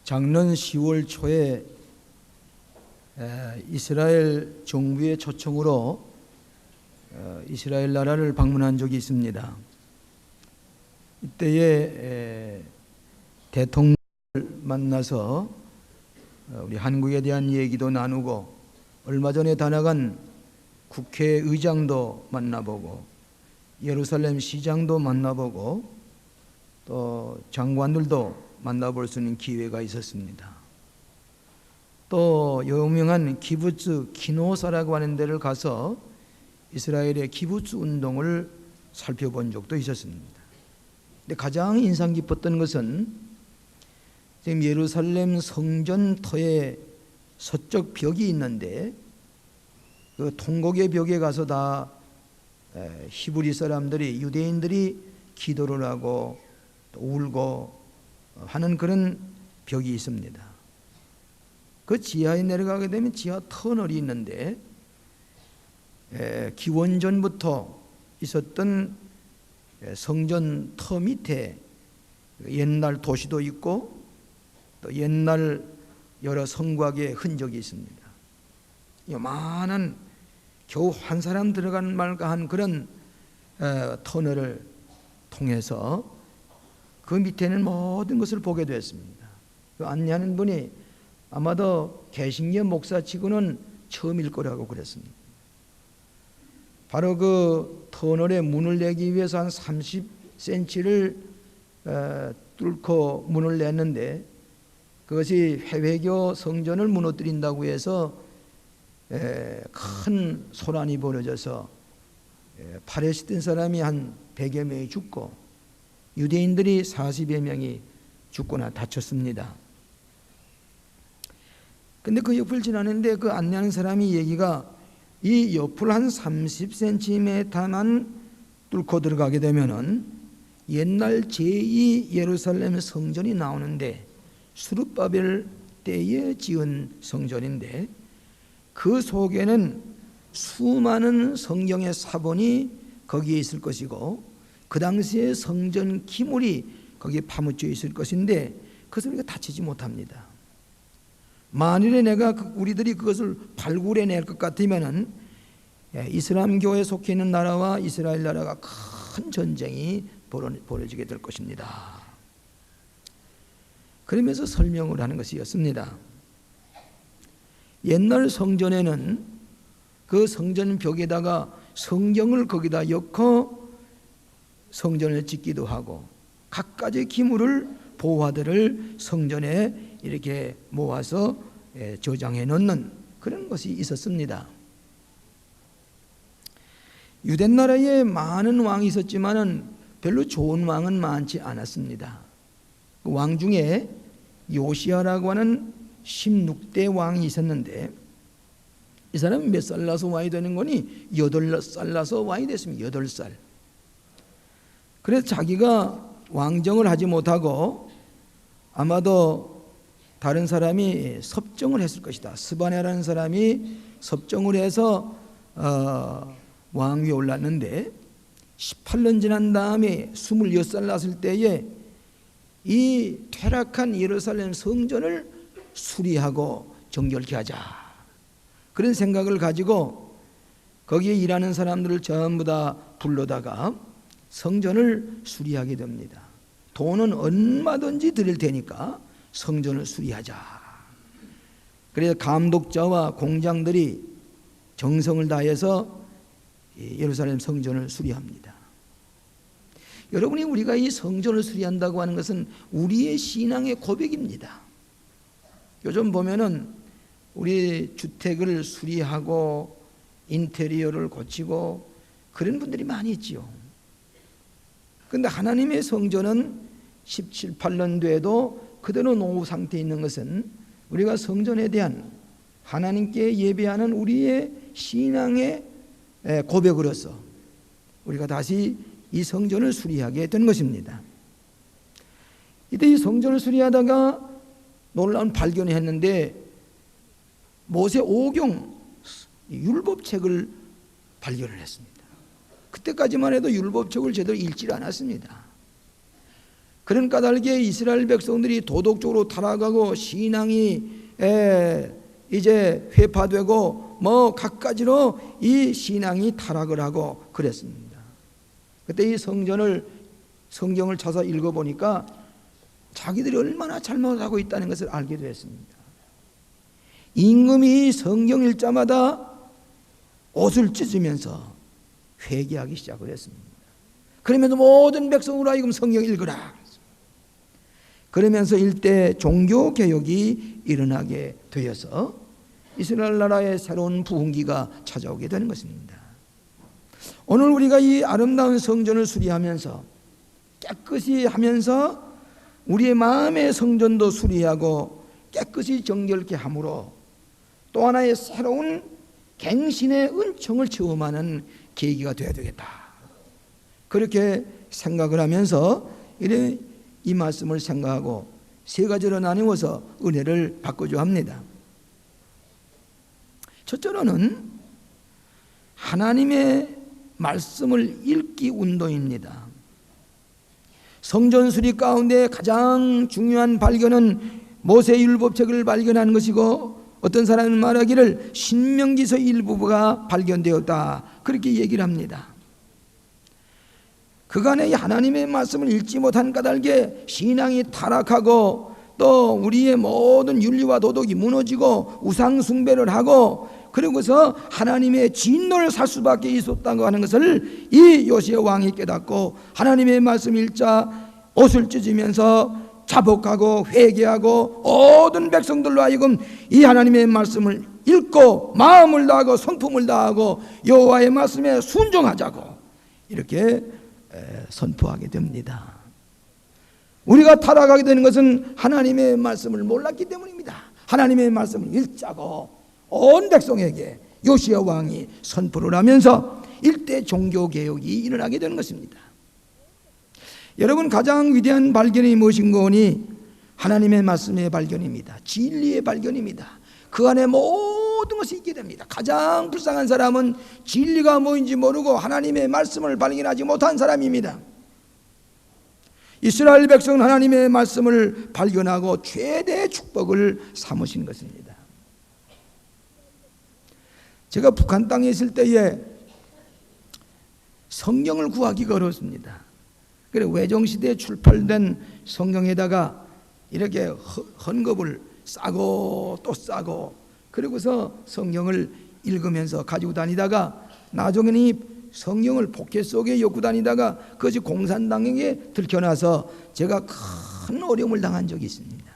작년 10월 초에 이스라엘 정부의 초청으로 이스라엘 나라를 방문한 적이 있습니다. 이때에 대통령을 만나서 우리 한국에 대한 얘기도 나누고, 얼마 전에 다녀간 국회의장도 만나보고 예루살렘 시장도 만나보고 또 장관들도 만나볼 수 있는 기회가 있었습니다. 또 유명한 기부츠 키노사라고 하는 데를 가서 이스라엘의 기부츠 운동을 살펴본 적도 있었습니다. 근데 가장 인상 깊었던 것은 지금 예루살렘 성전터에 서쪽 벽이 있는데, 그 통곡의 벽에 가서 다 히브리 사람들이, 유대인들이 기도를 하고 또 울고 하는 그런 벽이 있습니다. 그 지하에 내려가게 되면 지하 터널이 있는데, 기원전부터 있었던 성전 터 밑에 옛날 도시도 있고 또 옛날 여러 성곽의 흔적이 있습니다. 요만한 겨우 한 사람 들어간 말까 한 그런 터널을 통해서 그 밑에는 모든 것을 보게 됐습니다. 그 안내하는 분이 아마도 개신교 목사치고는 처음일 거라고 그랬습니다. 바로 그 터널에 문을 내기 위해서 한 30cm를 뚫고 문을 냈는데, 그것이 회회교 성전을 무너뜨린다고 해서 큰 소란이 벌어져서 팔레스타인 사람이 한 100여 명이 죽고 유대인들이 40여 명이 죽거나 다쳤습니다. 근데 그 옆을 지나는데 그 안내하는 사람이 얘기가, 이 옆을 한 30cm만 뚫고 들어가게 되면은 옛날 제2 예루살렘 성전이 나오는데, 스룹바벨 때에 지은 성전인데 그 속에는 수많은 성경의 사본이 거기에 있을 것이고 그 당시에 성전 기물이 거기에 파묻혀 있을 것인데, 그것을 우리가 다치지 못합니다. 만일에 우리들이 그것을 발굴해낼 것 같으면은 이슬람교에 속해 있는 나라와 이스라엘 나라가 큰 전쟁이 벌어지게 될 것입니다. 그러면서 설명을 하는 것이었습니다. 옛날 성전에는 그 성전 벽에다가 성경을 거기다 엮어 성전을 짓기도 하고 갖가지 기물을, 보화들을 성전에 이렇게 모아서 저장해 놓는 그런 것이 있었습니다. 유대 나라에 많은 왕이 있었지만은 별로 좋은 왕은 많지 않았습니다. 그 왕 중에 요시야라고 하는 16대 왕이 있었는데, 이 사람은 몇 살 나서 왕이 되는 거니? 8살 나서 왕이 됐습니다. 8살. 그래서 자기가 왕정을 하지 못하고 아마도 다른 사람이 섭정을 했을 것이다. 스바냐라는 사람이 섭정을 해서 왕위에 올랐는데, 18년 지난 다음에 26살 났을 때에 이 퇴락한 예루살렘 성전을 수리하고 정결케 하자, 그런 생각을 가지고 거기에 일하는 사람들을 전부 다 불러다가 성전을 수리하게 됩니다. 돈은 얼마든지 드릴 테니까 성전을 수리하자. 그래서 감독자와 공장들이 정성을 다해서 예루살렘 성전을 수리합니다. 여러분이 우리가 이 성전을 수리한다고 하는 것은 우리의 신앙의 고백입니다. 요즘 보면은 우리 주택을 수리하고 인테리어를 고치고 그런 분들이 많이 있지요. 그런데 하나님의 성전은 17, 18년 돼도 그대로 노후 상태에 있는 것은 우리가 성전에 대한 하나님께 예배하는 우리의 신앙의 고백으로서 우리가 다시 이 성전을 수리하게 된 것입니다. 이때 이 성전을 수리하다가 놀라운 발견을 했는데, 모세 오경 율법책을 발견을 했습니다. 그때까지만 해도 율법책을 제대로 읽지 않았습니다. 그런 까닭에 이스라엘 백성들이 도덕적으로 타락하고 신앙이 이제 회파되고 뭐 갖가지로 이 신앙이 타락을 하고 그랬습니다. 그때 이 성경을 찾아 읽어보니까 자기들이 얼마나 잘못하고 있다는 것을 알게 됐습니다. 임금이 성경 읽자마다 옷을 찢으면서 회개하기 시작을 했습니다. 그러면서 모든 백성으로 하여금 성경 읽으라. 그러면서 일대 종교개혁이 일어나게 되어서 이스라엘 나라의 새로운 부흥기가 찾아오게 되는 것입니다. 오늘 우리가 이 아름다운 성전을 수리하면서 깨끗이 하면서 우리의 마음의 성전도 수리하고 깨끗이 정결케 함으로 또 하나의 새로운 갱신의 은총을 체험하는 계기가 되어야 되겠다. 그렇게 생각을 하면서 이 말씀을 생각하고 세 가지로 나누어서 은혜를 바꾸려 합니다. 첫째로는 하나님의 말씀을 읽기 운동입니다. 성전 수리 가운데 가장 중요한 발견은 모세율법책을 발견하는 것이고, 어떤 사람은 말하기를 신명기서 일부가 발견되었다, 그렇게 얘기를 합니다. 그간에 하나님의 말씀을 읽지 못한 까닭에 신앙이 타락하고 또 우리의 모든 윤리와 도덕이 무너지고 우상 숭배를 하고 그러고서 하나님의 진노를 살 수밖에 있었다고 하는 것을 이 요시야 왕이 깨닫고 하나님의 말씀 읽자 옷을 찢으면서 자복하고 회개하고 모든 백성들로 하여금 이 하나님의 말씀을 읽고 마음을 다하고 성품을 다하고 여호와의 말씀에 순종하자고 이렇게 선포하게 됩니다. 우리가 타락하게 되는 것은 하나님의 말씀을 몰랐기 때문입니다. 하나님의 말씀을 읽자고 온 백성에게 요시야 왕이 선포를 하면서 일대 종교개혁이 일어나게 되는 것입니다. 여러분, 가장 위대한 발견이 무엇인가 하니 하나님의 말씀의 발견입니다. 진리의 발견입니다. 그 안에 모든 것이 있게 됩니다. 가장 불쌍한 사람은 진리가 뭐인지 모르고 하나님의 말씀을 발견하지 못한 사람입니다. 이스라엘 백성은 하나님의 말씀을 발견하고 최대의 축복을 삼으신 것입니다. 제가 북한 땅에 있을 때에 성경을 구하기가 어렵습니다. 그래서 외정시대에 출판된 성경에다가 이렇게 헌금을 싸고 또 싸고 그리고서 성경을 읽으면서 가지고 다니다가 나중에는 이 성경을 포켓 속에 엮고 다니다가 그것이 공산당에게 들켜나서 제가 큰 어려움을 당한 적이 있습니다.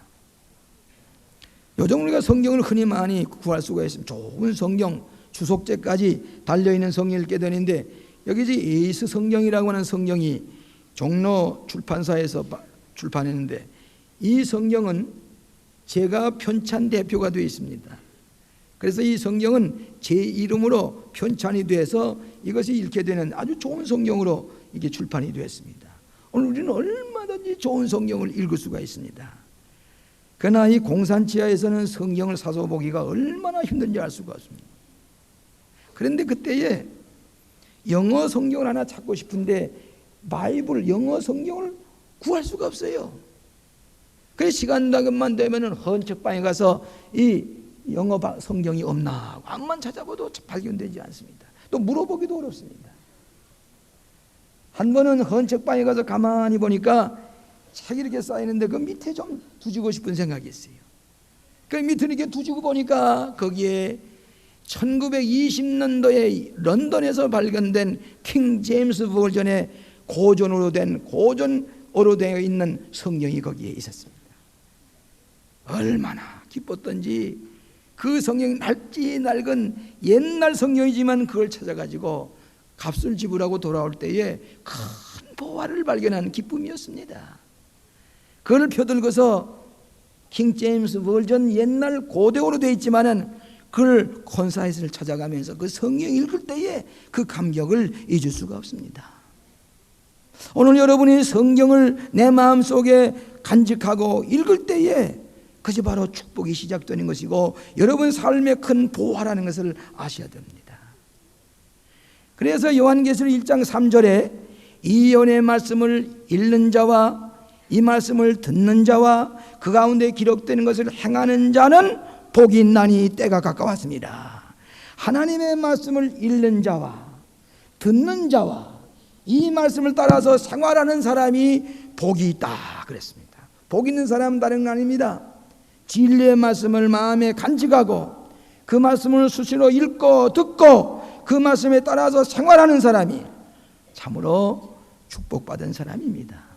요즘 우리가 성경을 흔히 많이 구할 수가 있습니다. 좋은 성경, 주석제까지 달려있는 성경을 읽게 되는데 여기 이제 에이스 성경이라고 하는 성경이 종로 출판사에서 출판했는데 이 성경은 제가 편찬 대표가 되어 있습니다. 그래서 이 성경은 제 이름으로 편찬이 돼서 이것이 읽게 되는 아주 좋은 성경으로 이게 출판이 되었습니다. 오늘 우리는 얼마든지 좋은 성경을 읽을 수가 있습니다. 그러나 이 공산치하에서는 성경을 사서 보기가 얼마나 힘든지 알 수가 없습니다. 그런데 그때에 영어 성경을 하나 찾고 싶은데 바이블 영어 성경을 구할 수가 없어요. 그래서 시간만 되면 헌책방에 가서 이 영어 성경이 없나 하고 암만 찾아봐도 발견되지 않습니다. 또 물어보기도 어렵습니다. 한 번은 헌책방에 가서 가만히 보니까 책이 이렇게 쌓이는데 그 밑에 좀 두지고 싶은 생각이 있어요. 그 밑에 이렇게 두지고 보니까 거기에 1920년도에 런던에서 발견된 킹 제임스 버전의 고전으로 되어 있는 성경이 거기에 있었습니다. 얼마나 기뻤던지 그 성경이 낡은 옛날 성경이지만 그걸 찾아가지고 값을 지불하고 돌아올 때에 큰 보화를 발견한 기쁨이었습니다. 그걸 펴들고서 킹 제임스 버전 옛날 고대어로 되어 있지만은 그걸 콘사이트를 찾아가면서 그 성경 읽을 때에 그 감격을 잊을 수가 없습니다. 오늘 여러분이 성경을 내 마음속에 간직하고 읽을 때에 그것이 바로 축복이 시작되는 것이고 여러분 삶의 큰 보화라는 것을 아셔야 됩니다. 그래서 요한계시록 1장 3절에 이 예언의 말씀을 읽는 자와 이 말씀을 듣는 자와 그 가운데 기록되는 것을 행하는 자는 복이 있나니 때가 가까웠습니다. 하나님의 말씀을 읽는 자와 듣는 자와 이 말씀을 따라서 생활하는 사람이 복이 있다 그랬습니다. 복 있는 사람은 다른 거 아닙니다. 진리의 말씀을 마음에 간직하고 그 말씀을 수시로 읽고 듣고 그 말씀에 따라서 생활하는 사람이 참으로 축복받은 사람입니다.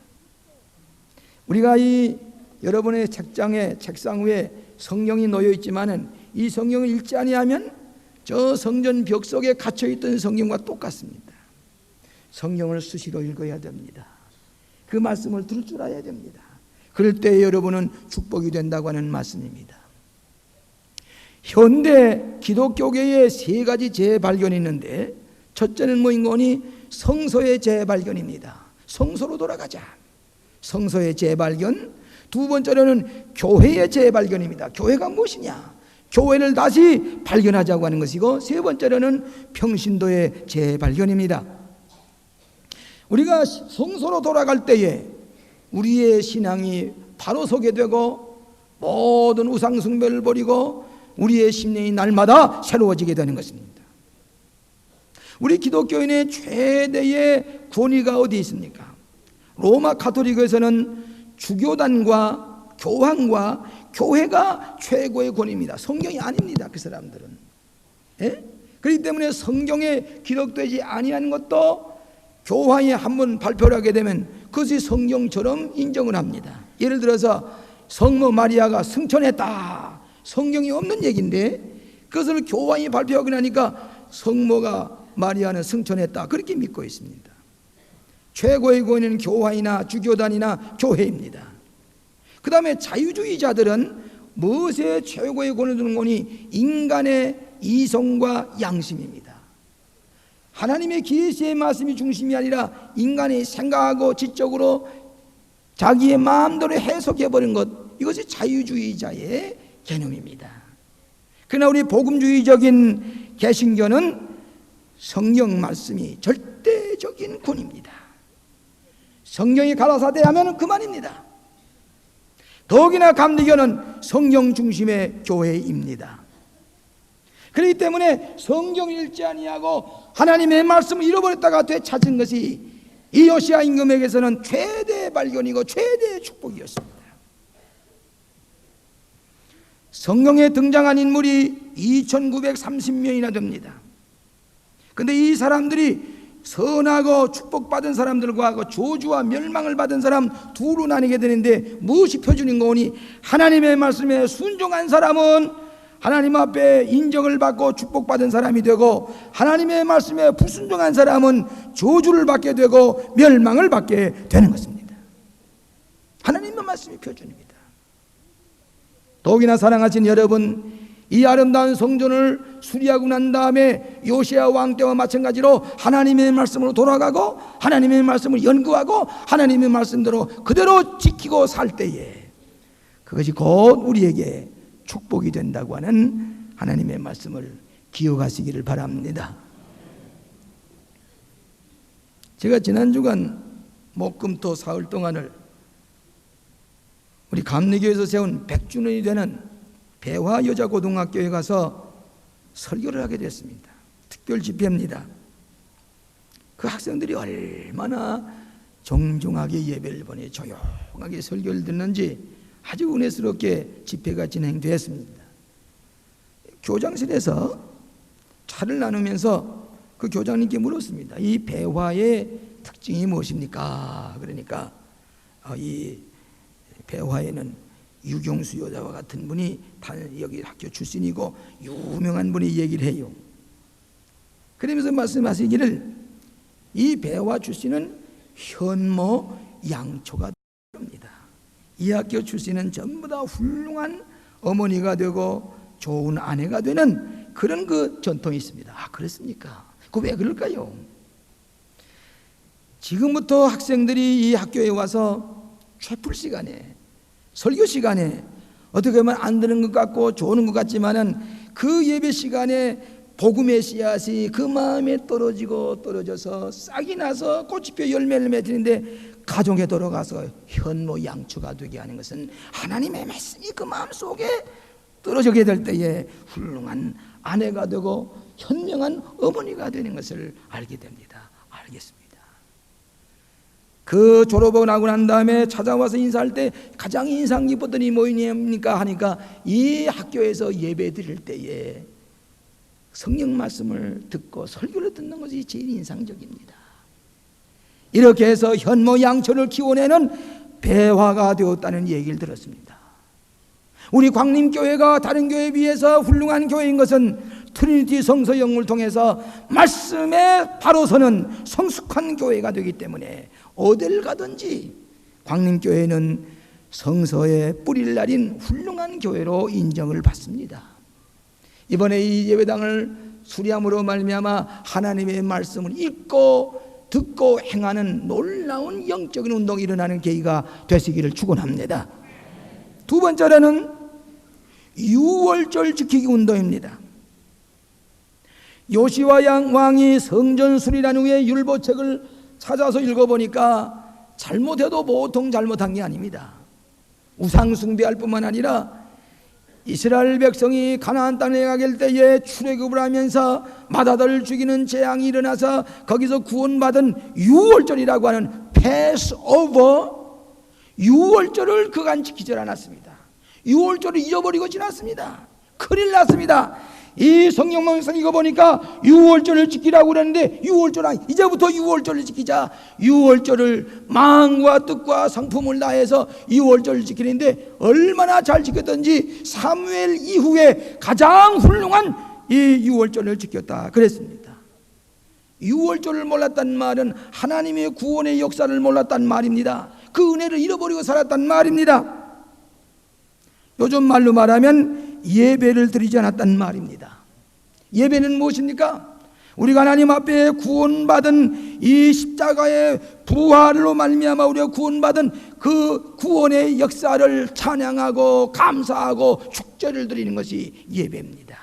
우리가 이 여러분의 책상 위에 성경이 놓여 있지만은 이 성경을 읽지 아니하면 저 성전 벽 속에 갇혀 있던 성경과 똑같습니다. 성경을 수시로 읽어야 됩니다. 그 말씀을 들을 줄 알아야 됩니다. 그럴 때 여러분은 축복이 된다고 하는 말씀입니다. 현대 기독교계에 세 가지 재발견이 있는데 첫째는 뭐인 거니? 성서의 재발견입니다. 성서로 돌아가자. 성서의 재발견. 두 번째로는 교회의 재발견입니다. 교회가 무엇이냐? 교회를 다시 발견하자고 하는 것이고, 세 번째로는 평신도의 재발견입니다. 우리가 성서로 돌아갈 때에 우리의 신앙이 바로 서게 되고 모든 우상 숭배를 버리고 우리의 심령이 날마다 새로워지게 되는 것입니다. 우리 기독교인의 최대의 권위가 어디 있습니까? 로마 가톨릭에서는 주교단과 교황과 교회가 최고의 권위입니다. 성경이 아닙니다. 그 사람들은. 예? 그렇기 때문에 성경에 기록되지 아니한 것도 교황이 한번 발표를 하게 되면 그것이 성경처럼 인정을 합니다. 예를 들어서 성모 마리아가 승천했다. 성경이 없는 얘기인데 그것을 교황이 발표하고 나니까 성모가 마리아는 승천했다. 그렇게 믿고 있습니다. 최고의 권위는 교황이나 주교단이나 교회입니다. 그 다음에 자유주의자들은 무엇에 최고의 권위를 두는 거니? 인간의 이성과 양심입니다. 하나님의 계시의 말씀이 중심이 아니라 인간이 생각하고 지적으로 자기의 마음대로 해석해버린 것, 이것이 자유주의자의 개념입니다. 그러나 우리 복음주의적인 개신교는 성경 말씀이 절대적인 권위입니다. 성경이 가라사대하면 그만입니다. 더욱이나 감리교는 성경 중심의 교회입니다. 그렇기 때문에 성경을 읽지 아니하고 하나님의 말씀을 잃어버렸다가 되찾은 것이 이 요시야 임금에게서는 최대의 발견이고 최대의 축복이었습니다. 성경에 등장한 인물이 2930명이나 됩니다. 그런데 이 사람들이 선하고 축복받은 사람들과 그 저주와 멸망을 받은 사람 둘로 나뉘게 되는데 무엇이 표준인 거니? 하나님의 말씀에 순종한 사람은 하나님 앞에 인정을 받고 축복받은 사람이 되고, 하나님의 말씀에 불순종한 사람은 저주를 받게 되고 멸망을 받게 되는 것입니다. 하나님의 말씀이 표준입니다. 더욱이나 사랑하신 여러분, 이 아름다운 성전을 수리하고 난 다음에 요시야 왕 때와 마찬가지로 하나님의 말씀으로 돌아가고 하나님의 말씀을 연구하고 하나님의 말씀대로 그대로 지키고 살 때에 그것이 곧 우리에게 축복이 된다고 하는 하나님의 말씀을 기억하시기를 바랍니다. 제가 지난 주간 목금토 사흘 동안을 우리 감리교에서 세운 100주년이 되는 배화 여자고등학교에 가서 설교를 하게 됐습니다. 특별 집회입니다. 그 학생들이 얼마나 정중하게 예배를 보내 조용하게 설교를 듣는지 아주 은혜스럽게 집회가 진행되었습니다. 교장실에서 차를 나누면서 그 교장님께 물었습니다. 이 배화의 특징이 무엇입니까? 그러니까 이 배화에는 유경수 여자와 같은 분이 여기 학교 출신이고 유명한 분이 얘기를 해요. 그러면서 말씀하시기를 이 배화 출신은 현모 양초가 됩니다. 이 학교 출신은 전부 다 훌륭한 어머니가 되고 좋은 아내가 되는 그런 그 전통이 있습니다. 아, 그렇습니까? 그 왜 그럴까요? 지금부터 학생들이 이 학교에 와서 채플 시간에 설교 시간에 어떻게 보면 안 되는 것 같고 좋은 것 같지만은 그 예배 시간에 복음의 씨앗이 그 마음에 떨어지고 떨어져서 싹이 나서 꽃이 펴 열매를 맺히는데 가정에 들어가서 현모양처가 되게 하는 것은 하나님의 말씀이 그 마음속에 떨어지게 될 때에 훌륭한 아내가 되고 현명한 어머니가 되는 것을 알게 됩니다. 알겠습니다. 그 졸업하고 나고 난 다음에 찾아와서 인사할 때 가장 인상 깊었던 이 뭐입니까 하니까 이 학교에서 예배 드릴 때에 성령 말씀을 듣고 설교를 듣는 것이 제일 인상적입니다. 이렇게 해서 현모양처를 키워내는 배화가 되었다는 얘기를 들었습니다. 우리 광림교회가 다른 교회에 비해서 훌륭한 교회인 것은 트리니티 성서영을 통해서 말씀에 바로 서는 성숙한 교회가 되기 때문에 어딜 가든지 광림교회는 성서에 뿌리를 내린 훌륭한 교회로 인정을 받습니다. 이번에 이 예배당을 수리함으로 말미암아 하나님의 말씀을 읽고 듣고 행하는 놀라운 영적인 운동이 일어나는 계기가 되시기를 축원합니다. 두 번째로는 유월절 지키기 운동입니다. 요시야 왕이 성전 수리란 후에 율법책을 찾아서 읽어보니까 잘못해도 보통 잘못한 게 아닙니다. 우상 숭배할 뿐만 아니라 이스라엘 백성이 가나안 땅에 가게 될 때에 출애굽을 하면서 맏아들을 죽이는 재앙이 일어나서 거기서 구원받은 유월절이라고 하는 패스오버 유월절을 그간 지키지 않았습니다. 유월절을 잊어버리고 지났습니다. 큰일 났습니다. 이 성경 말씀 읽어보니까 유월절을 지키라고 그랬는데 이제부터 유월절을 지키자. 유월절을 마음과 뜻과 성품을 다해서 유월절을 지키는데 얼마나 잘 지켰던지 사무엘 이후에 가장 훌륭한 이 유월절을 지켰다 그랬습니다. 유월절을 몰랐단 말은 하나님의 구원의 역사를 몰랐단 말입니다. 그 은혜를 잃어버리고 살았단 말입니다. 요즘 말로 말하면 예배를 드리지 않았단 말입니다. 예배는 무엇입니까? 우리가 하나님 앞에 구원받은 이 십자가의 부활로 말미암아 우리가 구원받은 그 구원의 역사를 찬양하고 감사하고 축제를 드리는 것이 예배입니다.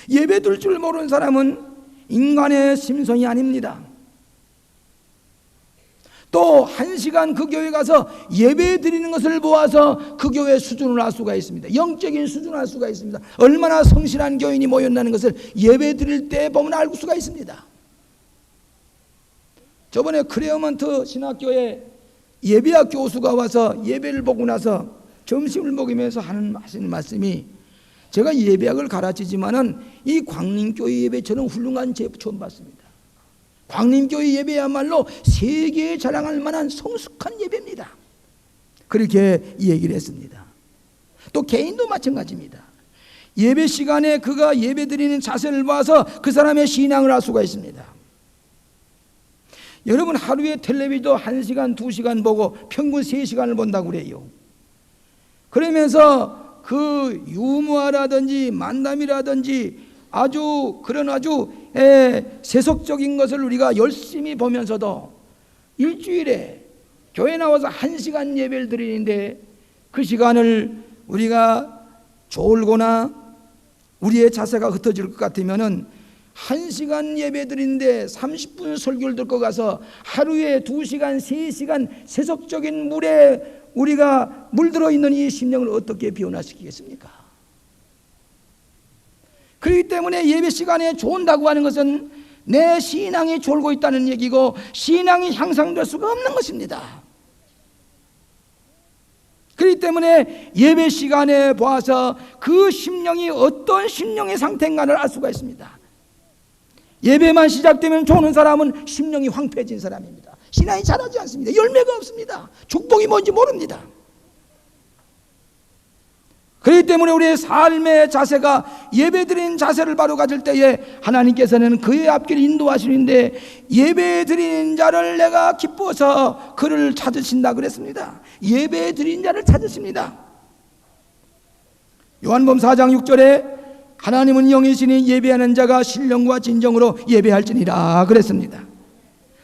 예배 드릴 줄 모르는 사람은 인간의 심성이 아닙니다. 또 1시간 그 교회 가서 예배 드리는 것을 보아서 그 교회 수준을 알 수가 있습니다. 영적인 수준을 알 수가 있습니다. 얼마나 성실한 교인이 모였다는 것을 예배 드릴 때 보면 알 수가 있습니다. 저번에 크레어먼트 신학교에 예배학 교수가 와서 예배를 보고 나서 점심을 먹으면서 하시는 말씀이, 제가 예배학을 가르치지만은 이 광림교회 예배처럼 훌륭한 제부 처음 봤습니다. 광림교회 예배야말로 세계에 자랑할 만한 성숙한 예배입니다. 그렇게 얘기를 했습니다. 또 개인도 마찬가지입니다. 예배 시간에 그가 예배 드리는 자세를 봐서 그 사람의 신앙을 알 수가 있습니다. 여러분 하루에 텔레비전 1시간 2시간 보고 평균 3시간을 본다고 그래요. 그러면서 그 유머라든지 만남이라든지 아주 세속적인 것을 우리가 열심히 보면서도 일주일에 교회 나와서 1시간 예배를 드리는데 그 시간을 우리가 졸거나 우리의 자세가 흩어질 것 같으면은 1시간 예배 드리는데 30분 설교를 듣고 가서 하루에 2시간 3시간 세속적인 물에 우리가 물들어 있는 이 심령을 어떻게 변화시키겠습니까? 그렇기 때문에 예배 시간에 좋은다고 하는 것은 내 신앙이 졸고 있다는 얘기고 신앙이 향상될 수가 없는 것입니다. 그렇기 때문에 예배 시간에 보아서 그 심령이 어떤 심령의 상태인가를 알 수가 있습니다. 예배만 시작되면 좋은 사람은 심령이 황폐해진 사람입니다. 신앙이 자라지 않습니다. 열매가 없습니다. 축복이 뭔지 모릅니다. 그렇기 때문에 우리의 삶의 자세가 예배드리는 자세를 바로 가질 때에 하나님께서는 그의 앞길을 인도하시는데 예배드리는 자를 내가 기뻐서 그를 찾으신다 그랬습니다. 예배드리는 자를 찾으십니다. 요한복음 4장 6절에 하나님은 영이시니 예배하는 자가 신령과 진정으로 예배할지니라 그랬습니다.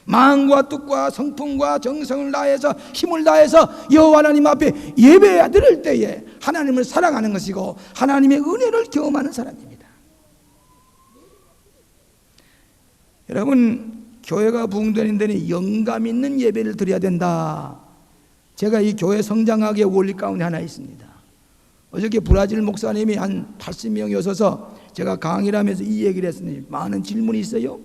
마음과 뜻과 성품과 정성을 다해서 힘을 다해서 여호와 하나님 앞에 예배 드릴 때에 하나님을 사랑하는 것이고 하나님의 은혜를 경험하는 사람입니다. 여러분 교회가 부흥되는 데는 영감 있는 예배를 드려야 된다. 제가 이 교회 성장학의 원리 가운데 하나 있습니다. 어저께 브라질 목사님이 한 80명이 오셔서 제가 강의를 하면서 이 얘기를 했으니 많은 질문이 있어요.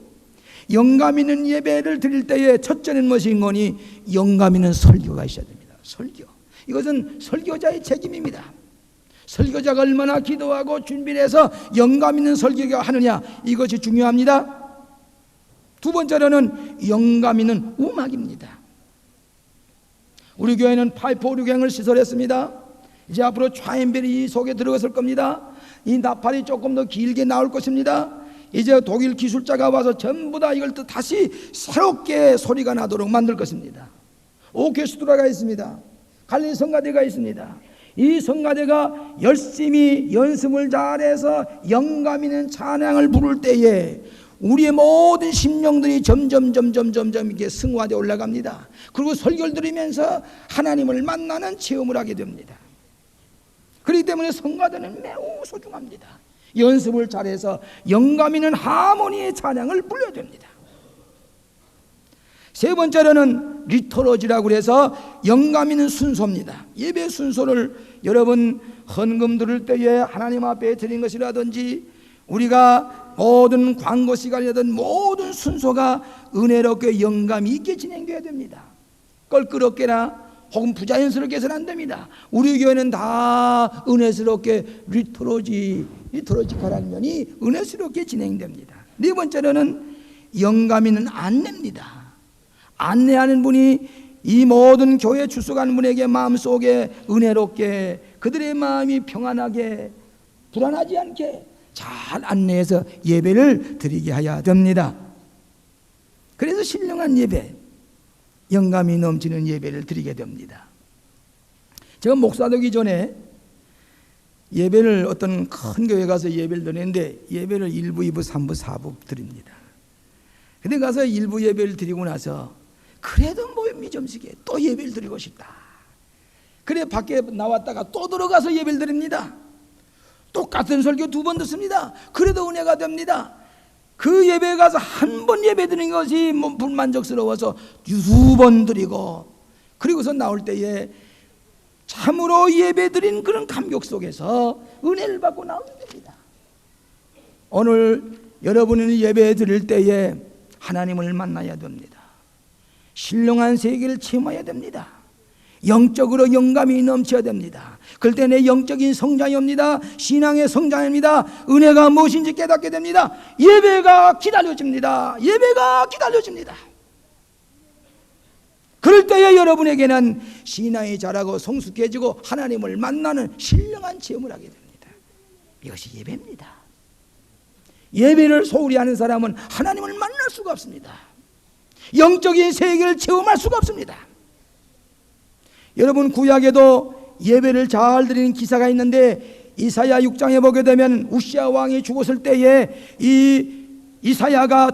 영감 있는 예배를 드릴 때에 첫째는 무엇인 거니? 영감 있는 설교가 있어야 됩니다. 설교. 이것은 설교자의 책임입니다. 설교자가 얼마나 기도하고 준비를 해서 영감 있는 설교가 하느냐, 이것이 중요합니다. 두 번째로는 영감 있는 음악입니다. 우리 교회는 파이프 오류갱을 시설했습니다. 이제 앞으로 트라이엠벨이 이 속에 들어갔을 겁니다. 이 나팔이 조금 더 길게 나올 것입니다. 이제 독일 기술자가 와서 전부 다 이걸 또 다시 새롭게 소리가 나도록 만들 것입니다. 오케스트라가 있습니다. 갈린 성가대가 있습니다. 이 성가대가 열심히 연습을 잘해서 영감 있는 찬양을 부를 때에 우리의 모든 심령들이 점점 이렇게 승화되어 올라갑니다. 그리고 설교를 들으면서 하나님을 만나는 체험을 하게 됩니다. 그렇기 때문에 성가대는 매우 소중합니다. 연습을 잘해서 영감 있는 하모니의 찬양을 불러야 됩니다. 세 번째로는 리토로지라고 해서 영감 있는 순서입니다. 예배 순서를 여러분 헌금 드릴 때에 하나님 앞에 드린 것이라든지 우리가 모든 광고 시간이라든 모든 순서가 은혜롭게 영감 있게 진행되어야 됩니다. 껄끄럽게나 혹은 부자연스럽게 해서는 안 됩니다. 우리 교회는 다 은혜스럽게 리토로지컬한 면이 은혜스럽게 진행됩니다. 네 번째로는 영감 있는 안내입니다. 안내하는 분이 이 모든 교회 출석하는 분에게 마음속에 은혜롭게 그들의 마음이 평안하게 불안하지 않게 잘 안내해서 예배를 드리게 해야 됩니다. 그래서 신령한 예배, 영감이 넘치는 예배를 드리게 됩니다. 제가 목사 되기 전에 예배를 어떤 큰 교회 가서 예배를 드리는데 예배를 1부, 2부, 3부, 4부 드립니다. 근데 가서 1부 예배를 드리고 나서 그래도 뭐 미점식에 또 예배를 드리고 싶다. 그래 밖에 나왔다가 또 들어가서 예배를 드립니다. 똑같은 설교 2번 듣습니다. 그래도 은혜가 됩니다. 그 예배에 가서 한 번 예배 드리는 것이 뭐 불만족스러워서 2번 드리고 그리고서 나올 때에 참으로 예배 드린 그런 감격 속에서 은혜를 받고 나오면 됩니다. 오늘 여러분이 예배 드릴 때에 하나님을 만나야 됩니다. 신령한 세계를 체험해야 됩니다. 영적으로 영감이 넘쳐야 됩니다. 그럴 때 내 영적인 성장입니다. 신앙의 성장입니다. 은혜가 무엇인지 깨닫게 됩니다. 예배가 기다려집니다. 예배가 기다려집니다. 그럴 때에 여러분에게는 신앙이 자라고 성숙해지고 하나님을 만나는 신령한 체험을 하게 됩니다. 이것이 예배입니다. 예배를 소홀히 하는 사람은 하나님을 만날 수가 없습니다. 영적인 세계를 체험할 수가 없습니다. 여러분 구약에도 예배를 잘 드리는 기사가 있는데 이사야 6장에 보게 되면 우시아 왕이 죽었을 때에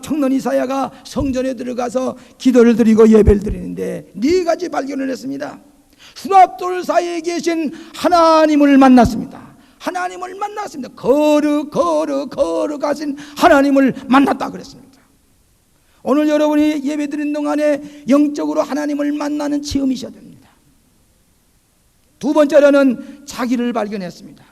청년 이사야가 성전에 들어가서 기도를 드리고 예배를 드리는데 네 가지 발견을 했습니다. 수납돌 사이에 계신 하나님을 만났습니다. 하나님을 만났습니다. 거룩하신 하나님을 만났다 그랬습니다. 오늘 여러분이 예배 드리는 동안에 영적으로 하나님을 만나는 체험이셔야 됩니다. 두 번째로는 자기를 발견했습니다.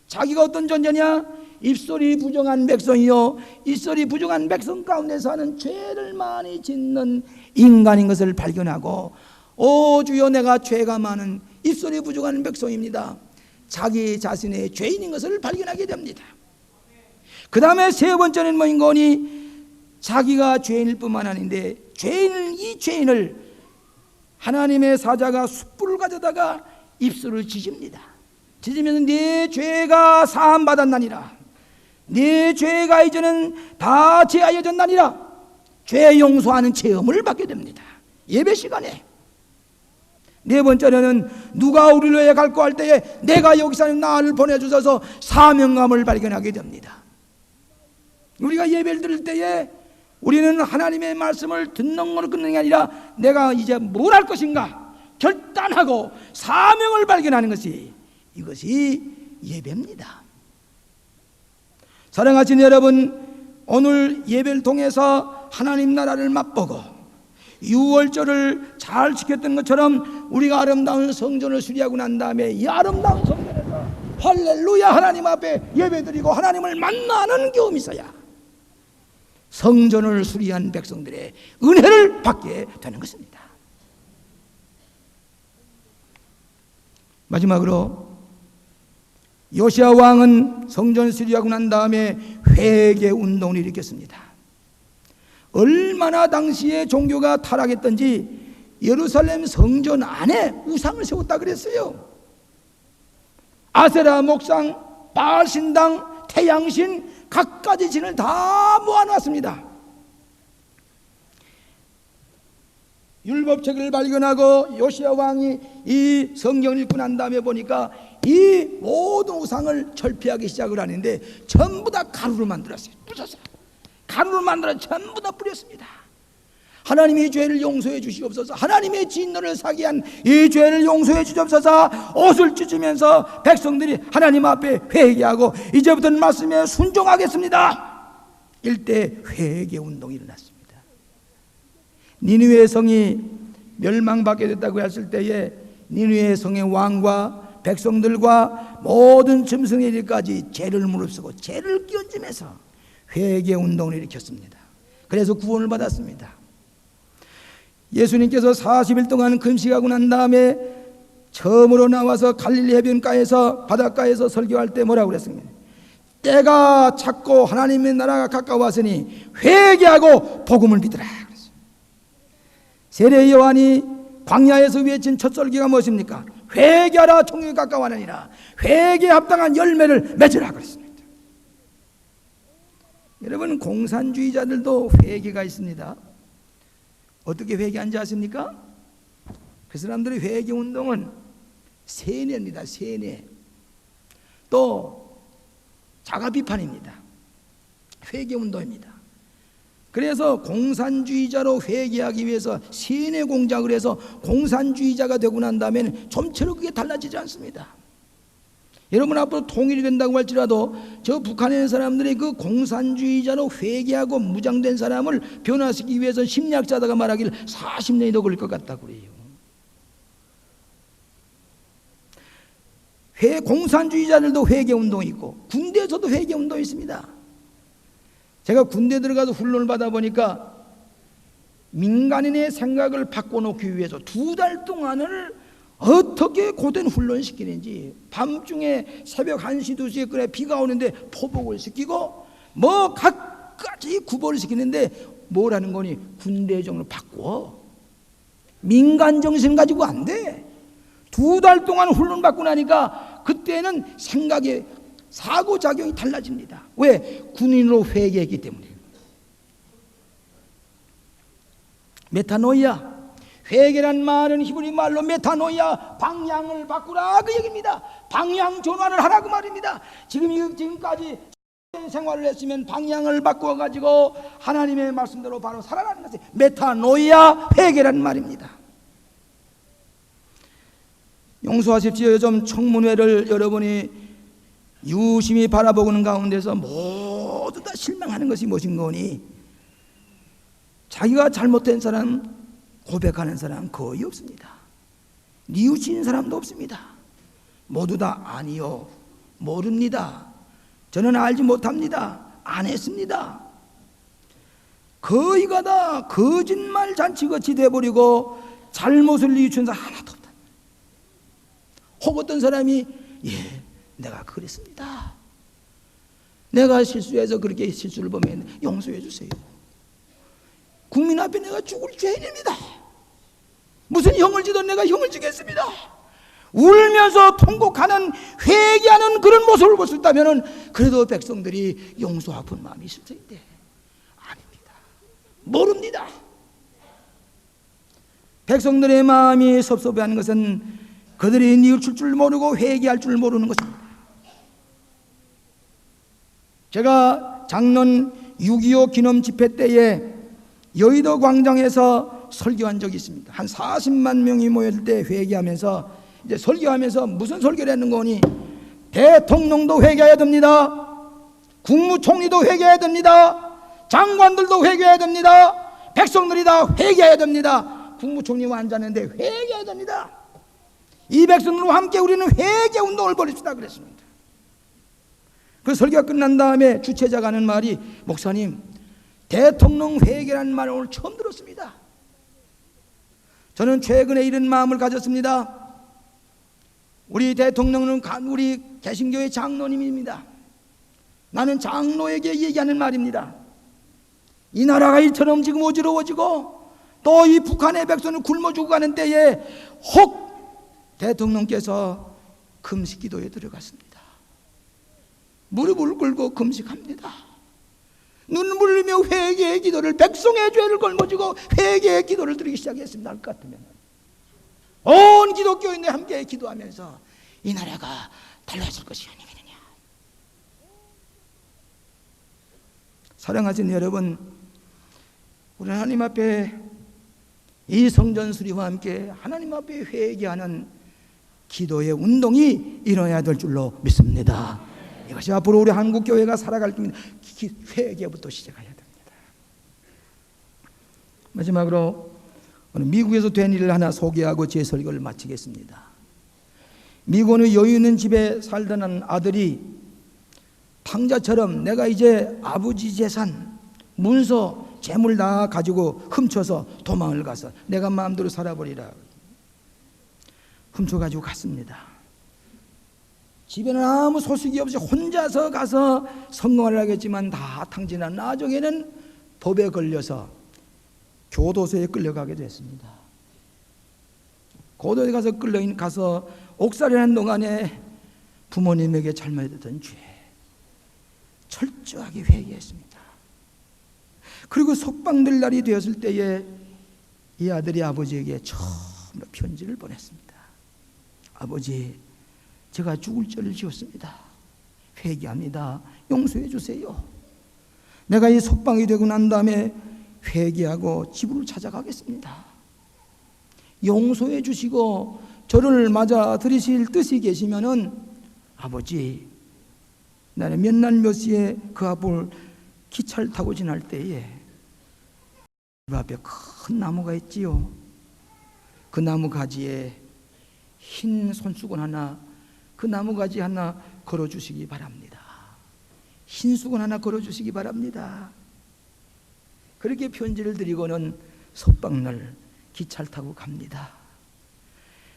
자기가 어떤 존재냐? 입술이 부정한 백성이요, 입술이 부정한 백성 가운데 사는 죄를 많이 짓는 인간인 것을 발견하고, 오 주여 내가 죄가 많은 입술이 부정한 백성입니다. 자기 자신의 죄인인 것을 발견하게 됩니다. 그 다음에 세 번째는 뭐인 거니? 자기가 죄인일 뿐만 아닌데 이 죄인을 하나님의 사자가 숯불을 가져다가 입술을 찢습니다. 찢으면서 네 죄가 사함 받았나니라. 네 죄가 이제는 다 제하여졌나니라. 죄 용서하는 체험을 받게 됩니다. 예배 시간에. 네 번째로는 누가 우리를 위해 갈고 할 때에 내가 여기 사는 나를 보내주셔서 사명감을 발견하게 됩니다. 우리가 예배를 드릴 때에 우리는 하나님의 말씀을 듣는 것을 끊는 게 아니라 내가 이제 뭘 할 것인가 결단하고 사명을 발견하는 이것이 예배입니다. 사랑하시는 여러분, 오늘 예배를 통해서 하나님 나라를 맛보고 유월절을 잘 지켰던 것처럼 우리가 아름다운 성전을 수리하고 난 다음에 이 아름다운 성전에서 할렐루야 하나님 앞에 예배드리고 하나님을 만나는 경험이 있어야 성전을 수리한 백성들의 은혜를 받게 되는 것입니다. 마지막으로 요시야 왕은 성전 수리하고 난 다음에 회개 운동을 일으켰습니다. 얼마나 당시에 종교가 타락했던지 예루살렘 성전 안에 우상을 세웠다 그랬어요. 아세라 목상, 바알 신당, 태양신, 갖가지 신을 다 모아놨습니다. 율법책을 발견하고 요시야 왕이 이 성경을 읽고 난 다음에 보니까 이 모든 우상을 철폐하기 시작을 하는데 전부 다 가루로 만들었어요. 부셨어요. 가루를 만들어 전부 다 뿌렸습니다. 하나님의 죄를 용서해 주시옵소서. 하나님의 진노를 사게 한 이 죄를 용서해 주시옵소서. 옷을 찢으면서 백성들이 하나님 앞에 회개하고 이제부터는 말씀에 순종하겠습니다. 일대 회개 운동이 일어났습니다. 니느웨 성이 멸망받게 됐다고 했을 때에 니느웨 성의 왕과 백성들과 모든 짐승의 일까지 죄를 무릅쓰고 죄를 끼얹으면서 회개 운동을 일으켰습니다. 그래서 구원을 받았습니다. 예수님께서 40일 동안 금식하고 난 다음에 처음으로 나와서 갈릴리 해변가에서 바닷가에서 설교할 때 뭐라고 그랬습니까? 때가 찼고 하나님의 나라가 가까웠으니 회개하고 복음을 믿으라 그랬어요. 세례 요한이 광야에서 외친 첫 설교가 무엇입니까? 회개하라 천국이 가까워하느니라. 회개에 합당한 열매를 맺으라 그랬습니다. 여러분, 공산주의자들도 회개가 있습니다. 어떻게 회개한지 아십니까? 그 사람들의 회개 운동은 세뇌입니다. 세뇌. 또 자가 비판입니다. 회개 운동입니다. 그래서 공산주의자로 회개하기 위해서 세뇌 공작을 해서 공산주의자가 되고 난 다음에는 좀처럼 그게 달라지지 않습니다. 여러분, 앞으로 통일이 된다고 할지라도 저 북한에 있는 사람들이 그 공산주의자로 회개하고 무장된 사람을 변화시키기 위해서 심리학자가 말하길 40년이 더 걸릴 것 같다고 그래요. 공산주의자들도 회개운동이 있고 군대에서도 회개운동이 있습니다. 제가 군대 들어가서 훈련을 받아보니까 민간인의 생각을 바꿔놓기 위해서 2달 동안을 어떻게 고된 훈련을 시키는지, 밤중에 새벽 1시 2시에 그래 비가 오는데 포복을 시키고 뭐 갖가지 구보를 시키는데 뭐라는 거니? 군대정을 바꿔. 민간 정신 가지고 안 돼. 2달 동안 훈련 받고 나니까 그때는 생각의 사고작용이 달라집니다. 왜? 군인으로 회개했기 때문에. 메타노이아, 회개란 말은 히브리 말로 메타노이아, 방향을 바꾸라 그 얘기입니다. 방향 전환을 하라고 말입니다. 지금까지 생활을 했으면 방향을 바꿔가지고 하나님의 말씀대로 바로 살아가는 것이 메타노이아, 회개란 말입니다. 용서하십시오. 요즘 청문회를 여러분이 유심히 바라보는 가운데서 모두 다 실망하는 것이 무엇인 거니? 자기가 잘못된 사람 고백하는 사람 거의 없습니다. 뉘우치는 사람도 없습니다. 모두 다 아니요, 모릅니다, 저는 알지 못합니다, 안 했습니다. 거의가 다 거짓말 잔치같이 돼버리고 잘못을 뉘우치는 사람 하나도 없다. 혹 어떤 사람이 내가 그랬습니다, 내가 실수해서 그렇게 실수를 보면 용서해 주세요. 국민 앞에 내가 죽을 죄인입니다. 무슨 형을 지던 내가 형을 지겠습니다. 울면서 통곡하는, 회개하는 그런 모습을 볼 수 있다면 그래도 백성들이 용서하는 마음이 있을 텐데 아닙니다. 모릅니다. 백성들의 마음이 섭섭해하는 것은 그들이 뉘우칠 줄 모르고 회개할 줄 모르는 것입니다. 제가 작년 6.25 기념 집회 때에 여의도 광장에서 설교한 적이 있습니다. 한 40만 명이 모일 때 회개하면서 이제 설교하면서 무슨 설교를 했는 거니? 대통령도 회개해야 됩니다. 국무총리도 회개해야 됩니다. 장관들도 회개해야 됩니다. 백성들이 다 회개해야 됩니다. 국무총리와 앉았는데 회개해야 됩니다. 이 백성들과 함께 우리는 회개 운동을 벌입시다 그랬습니다. 그 설교가 끝난 다음에 주최자가 하는 말이, 목사님, 대통령 회개라는 말을 오늘 처음 들었습니다. 저는 최근에 이런 마음을 가졌습니다. 우리 대통령은 우리 개신교의 장로님입니다. 나는 장로에게 얘기하는 말입니다. 이 나라가 이처럼 지금 어지러워지고 또 이 북한의 백성을 굶어 죽어가는 때에 혹 대통령께서 금식 기도에 들어갔습니다. 무릎을 꿇고 금식합니다. 눈물을 흘리며 회개의 기도를, 백성의 죄를 걸머쥐고 회개의 기도를 드리기 시작했습니다. 할 것 같으면 온 기독교인들 함께 기도하면서 이 나라가 달라질 것이 아니겠느냐. 사랑하신 여러분, 우리 하나님 앞에 이 성전 수리와 함께 하나님 앞에 회개하는 기도의 운동이 일어나야 될 줄로 믿습니다. 이것이 앞으로 우리 한국교회가 살아갈 겁니다. 회개부터 시작해야 됩니다. 마지막으로 오늘 미국에서 된 일을 하나 소개하고 제 설교를 마치겠습니다. 미국의 여유 있는 집에 살던 아들이 탕자처럼 내가 이제 아버지 재산, 문서, 재물 다 가지고 훔쳐서 도망을 가서 내가 마음대로 살아버리라 훔쳐가지고 갔습니다. 집에는 아무 소식이 없이 혼자서 가서 성공을 하겠지만 다 탕진한 나중에는 법에 걸려서 교도소에 끌려가게 됐습니다. 교도소에 가서 옥살이하는 동안에 부모님에게 잘못했던 죄 철저하게 회개했습니다. 그리고 석방될 날이 되었을 때에 이 아들이 아버지에게 처음으로 편지를 보냈습니다. 아버지, 제가 죽을 죄를 지었습니다. 회개합니다. 용서해 주세요. 내가 이 석방이 되고 난 다음에 회개하고 집으로 찾아가겠습니다. 용서해 주시고 저를 맞아 들이실 뜻이 계시면은 아버지, 나는 몇 날 몇 시에 그 앞을 기차를 타고 지날 때에 그 앞에 큰 나무가 있지요. 그 나무 가지에 흰 손수건 하나, 그 나무 가지 하나 걸어주시기 바랍니다. 흰 수건 하나 걸어주시기 바랍니다. 그렇게 편지를 드리고는 석방날 기차를 타고 갑니다.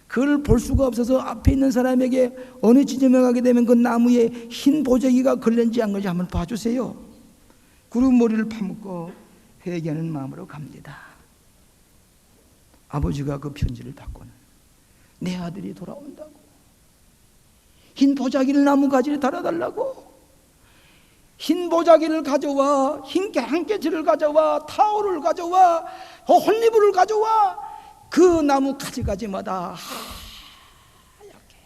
그걸 볼 수가 없어서 앞에 있는 사람에게 어느 지점에 가게 되면 그 나무에 흰 보자기가 걸렸는지 안 걸린지 한번 봐주세요. 그리고 머리를 파묻고 회개하는 마음으로 갑니다. 아버지가 그 편지를 받고는 내 아들이 돌아온다고, 흰 보자기를 나무 가지에 달아달라고, 흰 보자기를 가져와, 흰 향깨치를 가져와, 타올을 가져와, 혼리부를 가져와, 그 나무 가지가지마다 하얗게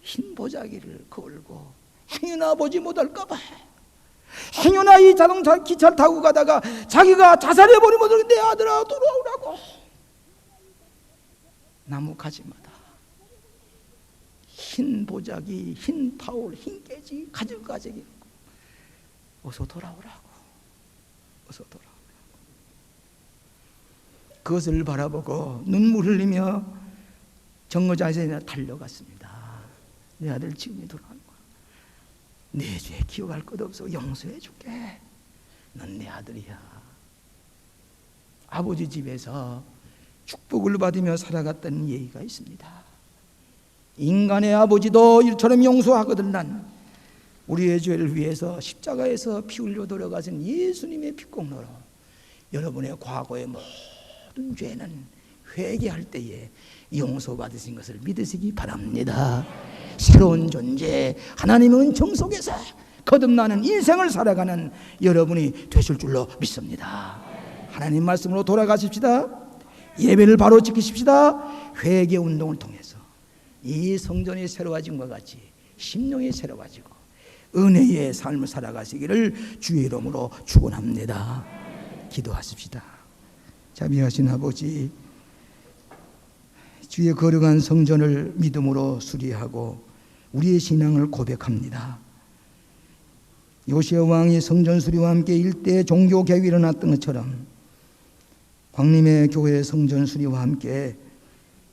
흰 보자기를 걸고 행여나 보지 못할까봐, 행여나 이 자동차 기차를 타고 가다가 자기가 자살해버리면 내 아들아 돌아오라고 나무 가지마다 흰 보자기, 흰 타올, 흰 깨지 가지가지 어서 돌아오라고, 어서 돌아오라고. 그것을 바라보고 눈물 흘리며 정거장에서 달려갔습니다. 내 아들 지금이 돌아오는 거야. 내 죄 기억할 것 없어. 용서해 줄게. 넌 내 아들이야. 아버지 집에서 축복을 받으며 살아갔다는 얘기가 있습니다. 인간의 아버지도 이처럼 용서하거든. 난 우리의 죄를 위해서 십자가에서 피 흘려 돌아가신 예수님의 피공로로 여러분의 과거의 모든 죄는 회개할 때에 용서받으신 것을 믿으시기 바랍니다. 새로운 존재, 하나님의 은총 속에서 거듭나는 인생을 살아가는 여러분이 되실 줄로 믿습니다. 하나님 말씀으로 돌아가십시다. 예배를 바로 지키십시다. 회개 운동을 통해서 이 성전이 새로워진 것 같이 심령이 새로워지고 은혜의 삶을 살아가시기를 주의 이름으로 축원합니다. 기도하십시다. 자비하신 아버지, 주의 거룩한 성전을 믿음으로 수리하고 우리의 신앙을 고백합니다. 요시야 왕이 성전 수리와 함께 일대 종교 개혁이 일어났던 것처럼 광림의 교회 성전 수리와 함께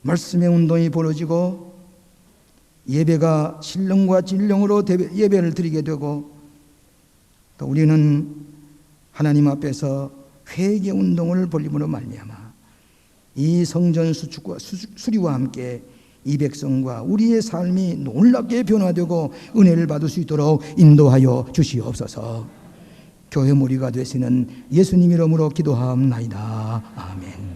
말씀의 운동이 벌어지고 예배가 신령과 진령으로 예배를 드리게 되고 또 우리는 하나님 앞에서 회개 운동을 벌림으로 말미암아 이 성전 수축과 수리와 함께 이 백성과 우리의 삶이 놀랍게 변화되고 은혜를 받을 수 있도록 인도하여 주시옵소서. 교회 무리가 되시는 예수님 이름으로 기도하옵나이다. 아멘.